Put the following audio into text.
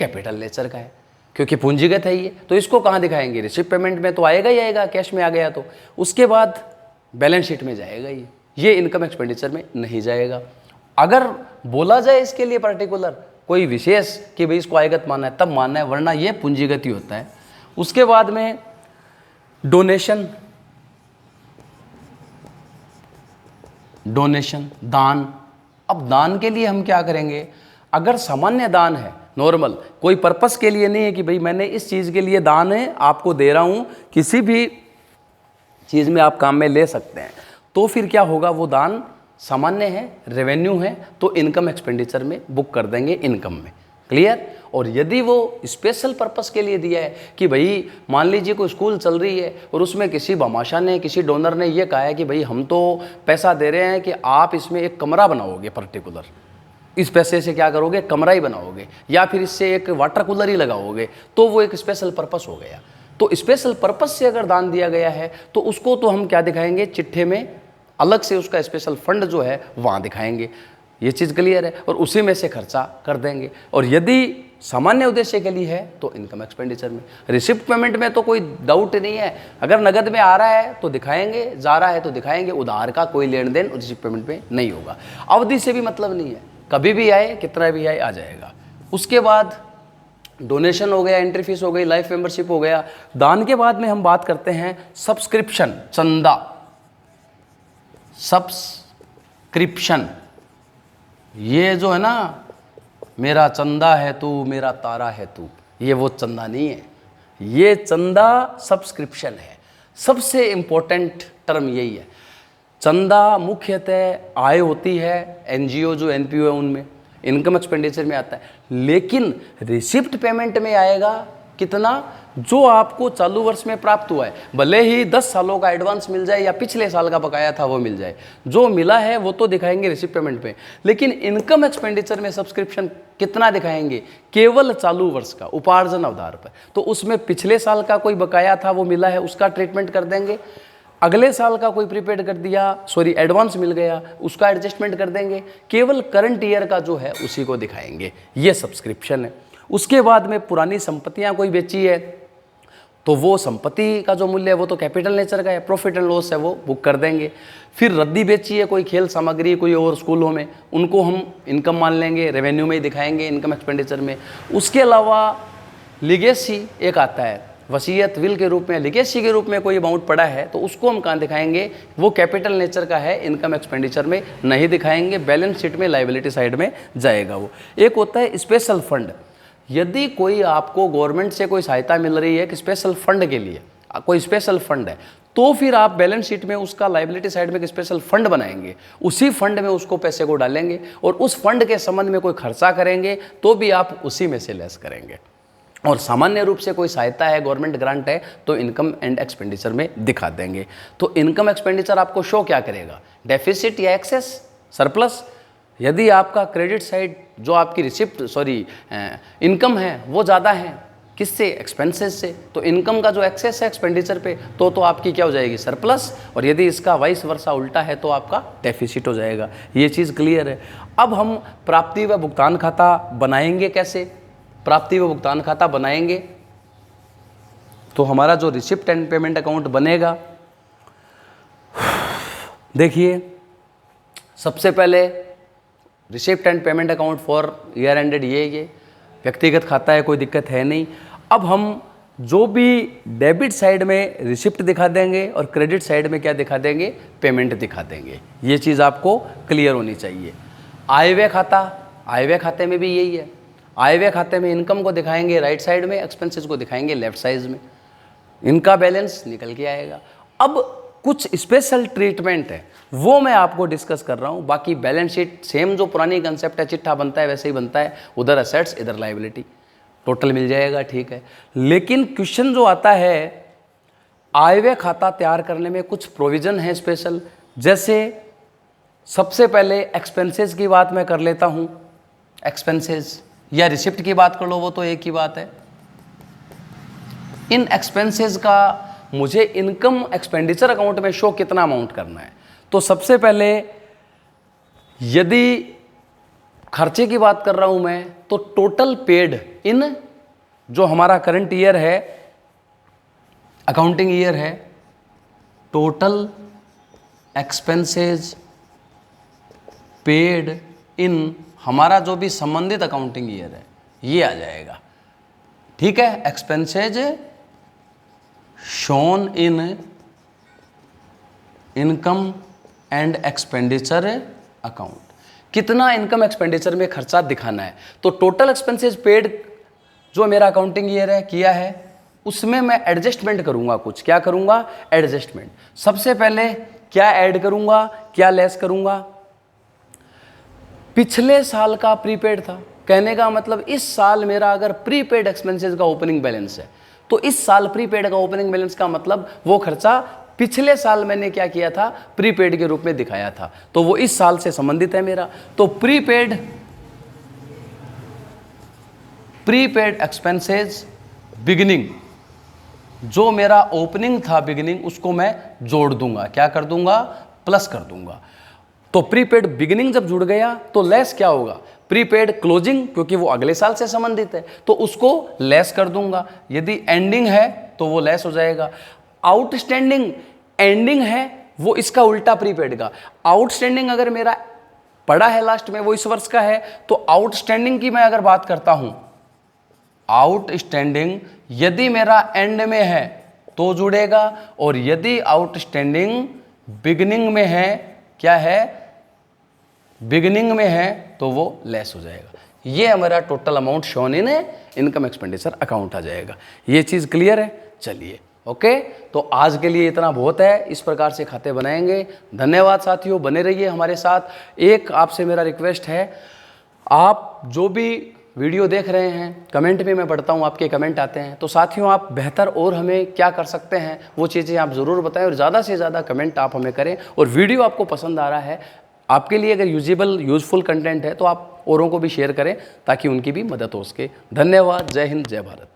Capital nature का है, क्योंकि पूंजीगत है ये, तो इसको कहाँ दिखाएंगे? रिसिप्ट पेमेंट में तो आएगा ही आएगा, कैश में आ गया तो। उसके बाद बैलेंस शीट में जाएगा ये इनकम एक्सपेंडिचर में नहीं जाएगा। अगर बोला जाए इसके लिए पर्टिकुलर कोई विशेष कि भाई इसको आयगत मानना है तब मानना है, वरना ये पूंजीगत ही होता है। उसके बाद में डोनेशन, दान। अब दान के लिए हम क्या करेंगे? अगर सामान्य दान है, नॉर्मल, कोई पर्पस के लिए नहीं है कि भाई मैंने इस चीज़ के लिए दान है आपको दे रहा हूँ, किसी भी चीज़ में आप काम में ले सकते हैं, तो फिर क्या होगा? वो दान सामान्य है, रेवेन्यू है, तो इनकम एक्सपेंडिचर में बुक कर देंगे, इनकम में। क्लियर? और यदि वो स्पेशल पर्पस के लिए दिया है कि भाई मान लीजिए कोई स्कूल चल रही है और उसमें किसी भामाशाह ने, किसी डोनर ने ये कहा है कि भाई हम तो पैसा दे रहे हैं कि आप इसमें एक कमरा बनाओगे पर्टिकुलर, इस पैसे से क्या करोगे? कमरा ही बनाओगे, या फिर इससे एक वाटर कूलर ही लगाओगे, तो वो एक स्पेशल पर्पस हो गया। तो स्पेशल पर्पस से अगर दान दिया गया है तो उसको तो हम क्या दिखाएंगे? चिट्ठे में अलग से उसका स्पेशल फंड जो है वहाँ दिखाएंगे। ये चीज़ क्लियर है, और उसी में से खर्चा कर देंगे। और यदि सामान्य उद्देश्य के लिए है तो इनकम एक्सपेंडिचर में। रिसिप्ट पेमेंट में तो कोई डाउट नहीं है, अगर नगद में आ रहा है तो दिखाएंगे, जा रहा है तो दिखाएंगे, उधार का कोई लेन देन रिसिप्ट पेमेंट में नहीं होगा। अवधि से भी मतलब नहीं है, कभी भी आए, कितना भी आए, आ जाएगा। उसके बाद डोनेशन हो गया, एंट्री फीस हो गई, लाइफ मेंबरशिप हो गया। दान के बाद में हम बात करते हैं सब्सक्रिप्शन, चंदा। सब्सक्रिप्शन, ये जो है ना, मेरा चंदा है तू, मेरा तारा है तू, ये वो चंदा नहीं है, ये चंदा सब्सक्रिप्शन है। सबसे इंपॉर्टेंट टर्म यही है। चंदा मुख्यतः आय होती है, एनजीओ जो एनपीओ है उनमें, इनकम एक्सपेंडिचर में आता है, लेकिन रिसिप्ट पेमेंट में आएगा कितना? जो आपको चालू वर्ष में प्राप्त हुआ है, भले ही 10 सालों का एडवांस मिल जाए या पिछले साल का बकाया था वो मिल जाए, जो मिला है वो तो दिखाएंगे रिसिप्ट पेमेंट पे। लेकिन इनकम एक्सपेंडिचर में सब्सक्रिप्शन कितना दिखाएंगे? केवल चालू वर्ष का उपार्जन आधार पर। तो उसमें पिछले साल का कोई बकाया था वो मिला है, उसका ट्रीटमेंट कर देंगे। अगले साल का कोई प्रीपेड कर दिया, सॉरी एडवांस मिल गया, उसका एडजस्टमेंट कर देंगे। केवल करंट ईयर का जो है उसी को दिखाएंगे, ये सब्सक्रिप्शन है। उसके बाद में पुरानी संपत्तियां कोई बेची है तो वो संपत्ति का जो मूल्य है वो तो कैपिटल नेचर का है, प्रॉफिट एंड लॉस है, वो बुक कर देंगे। फिर रद्दी बेची है कोई खेल सामग्री कोई और स्कूलों में, उनको हम इनकम मान लेंगे, रेवेन्यू में ही दिखाएंगे, इनकम एक्सपेंडिचर में। उसके अलावा लिगेसी एक आता है, वसीयत, विल के रूप में, लिगेसी के रूप में कोई अमाउंट पड़ा है तो उसको हम कहाँ दिखाएंगे? वो कैपिटल नेचर का है, इनकम एक्सपेंडिचर में नहीं दिखाएंगे, बैलेंस शीट में लायबिलिटी साइड में जाएगा वो। एक होता है स्पेशल फंड। यदि कोई आपको गवर्नमेंट से कोई सहायता मिल रही है कि स्पेशल फंड के लिए, कोई स्पेशल फंड है, तो फिर आप बैलेंस शीट में उसका लायबिलिटी साइड में एक स्पेशल फंड बनाएंगे, उसी फंड में उसको पैसे को डालेंगे और उस फंड के संबंध में कोई खर्चा करेंगे तो भी आप उसी में से लेस करेंगे। और सामान्य रूप से कोई सहायता है, गवर्नमेंट ग्रांट है, तो इनकम एंड एक्सपेंडिचर में दिखा देंगे। तो इनकम एक्सपेंडिचर आपको शो क्या करेगा? डेफिसिट या एक्सेस, सरप्लस। यदि आपका क्रेडिट साइड जो आपकी रिसिप्ट इनकम है वो ज़्यादा है, किससे? एक्सपेंसेस से, तो इनकम का जो एक्सेस है एक्सपेंडिचर पे तो आपकी क्या हो जाएगी? सरप्लस। और यदि इसका वाइस वर्सा उल्टा है तो आपका डेफिसिट हो जाएगा। ये चीज़ क्लियर है। अब हम प्राप्ति व भुगतान खाता बनाएंगे कैसे? प्राप्ति व भुगतान खाता बनाएंगे तो हमारा जो रिसिप्ट एंड पेमेंट अकाउंट बनेगा, देखिए सबसे पहले receipt and payment account for year ended, ये व्यक्तिगत खाता है, कोई दिक्कत है नहीं। अब हम जो भी डेबिट साइड में रिसिप्ट दिखा देंगे और क्रेडिट साइड में क्या दिखा देंगे? पेमेंट दिखा देंगे। ये चीज़ आपको क्लियर होनी चाहिए। आय व्यय खाता, आय व्यय खाते में भी यही है। आय व्यय खाते में इनकम को दिखाएंगे राइट साइड में, एक्सपेंसेस को दिखाएंगे लेफ्ट साइड में, इनका बैलेंस निकल के आएगा। अब कुछ स्पेशल ट्रीटमेंट है वो मैं आपको डिस्कस कर रहा हूँ। बाकी बैलेंस शीट सेम जो पुरानी कंसेप्ट है, चिट्ठा बनता है वैसे ही बनता है, उधर असेट्स इधर लायबिलिटी, टोटल मिल जाएगा, ठीक है। लेकिन क्वेश्चन जो आता है, आय व्यय खाता तैयार करने में कुछ प्रोविजन है स्पेशल। जैसे सबसे पहले एक्सपेंसेस की बात मैं कर लेता हूँ, एक्सपेंसेस या रिसिप्ट की बात कर लो, वो तो एक ही बात है। इन एक्सपेंसेस का मुझे इनकम एक्सपेंडिचर अकाउंट में शो कितना अमाउंट करना है। तो सबसे पहले यदि खर्चे की बात कर रहा हूं मैं, तो टोटल पेड इन जो हमारा करंट ईयर है, अकाउंटिंग ईयर है, टोटल एक्सपेंसेज पेड इन हमारा जो भी संबंधित अकाउंटिंग ईयर है ये आ जाएगा। ठीक है, expenses shown in income and expenditure account. कितना इनकम एक्सपेंडिचर में खर्चा दिखाना है, तो टोटल एक्सपेंसेस पेड जो मेरा अकाउंटिंग ईयर है किया है, उसमें मैं एडजस्टमेंट करूंगा। कुछ क्या करूंगा? एडजस्टमेंट। सबसे पहले क्या ऐड करूंगा, क्या लेस करूंगा? पिछले साल का प्रीपेड था, कहने का मतलब इस साल मेरा अगर प्रीपेड एक्सपेंसेस का ओपनिंग बैलेंस है, तो इस साल प्रीपेड का ओपनिंग बैलेंस का मतलब वो खर्चा पिछले साल मैंने क्या किया था, प्रीपेड के रूप में दिखाया था, तो वो इस साल से संबंधित है मेरा। तो प्रीपेड एक्सपेंसेस बिगिनिंग, जो मेरा ओपनिंग था बिगिनिंग, उसको मैं जोड़ दूंगा। क्या कर दूंगा? प्लस कर दूंगा। तो प्रीपेड बिगिनिंग जब जुड़ गया तो लेस क्या होगा? प्रीपेड क्लोजिंग, क्योंकि वो अगले साल से संबंधित है, तो उसको लेस कर दूंगा। यदि एंडिंग है तो वो लेस हो जाएगा। आउटस्टैंडिंग एंडिंग है, वो इसका उल्टा प्रीपेड का। आउटस्टैंडिंग अगर मेरा पड़ा है लास्ट में, वो इस वर्ष का है, तो आउटस्टैंडिंग की मैं अगर बात करता हूं, आउटस्टैंडिंग यदि मेरा एंड में है तो जुड़ेगा, और यदि आउटस्टैंडिंग बिगिनिंग में है, क्या है? बिगिनिंग में है, तो वो लेस हो जाएगा। ये हमारा total amount shown in income expenditure account आ जाएगा। ये चीज़ क्लियर है? चलिए ओके, तो आज के लिए इतना बहुत है। इस प्रकार से खाते बनाएंगे। धन्यवाद साथियों, बने रहिए हमारे साथ। एक आपसे मेरा रिक्वेस्ट है, आप जो भी वीडियो देख रहे हैं, कमेंट में मैं पढ़ता हूँ, आपके कमेंट आते हैं, तो साथियों आप बेहतर और हमें क्या कर सकते हैं वो चीज़ें आप ज़रूर बताएं, और ज़्यादा से ज़्यादा कमेंट आप हमें करें। और वीडियो आपको पसंद आ रहा है, आपके लिए अगर यूजफुल कंटेंट है, तो आप औरों को भी शेयर करें ताकि उनकी भी मदद हो सके। धन्यवाद। जय हिंद, जय भारत।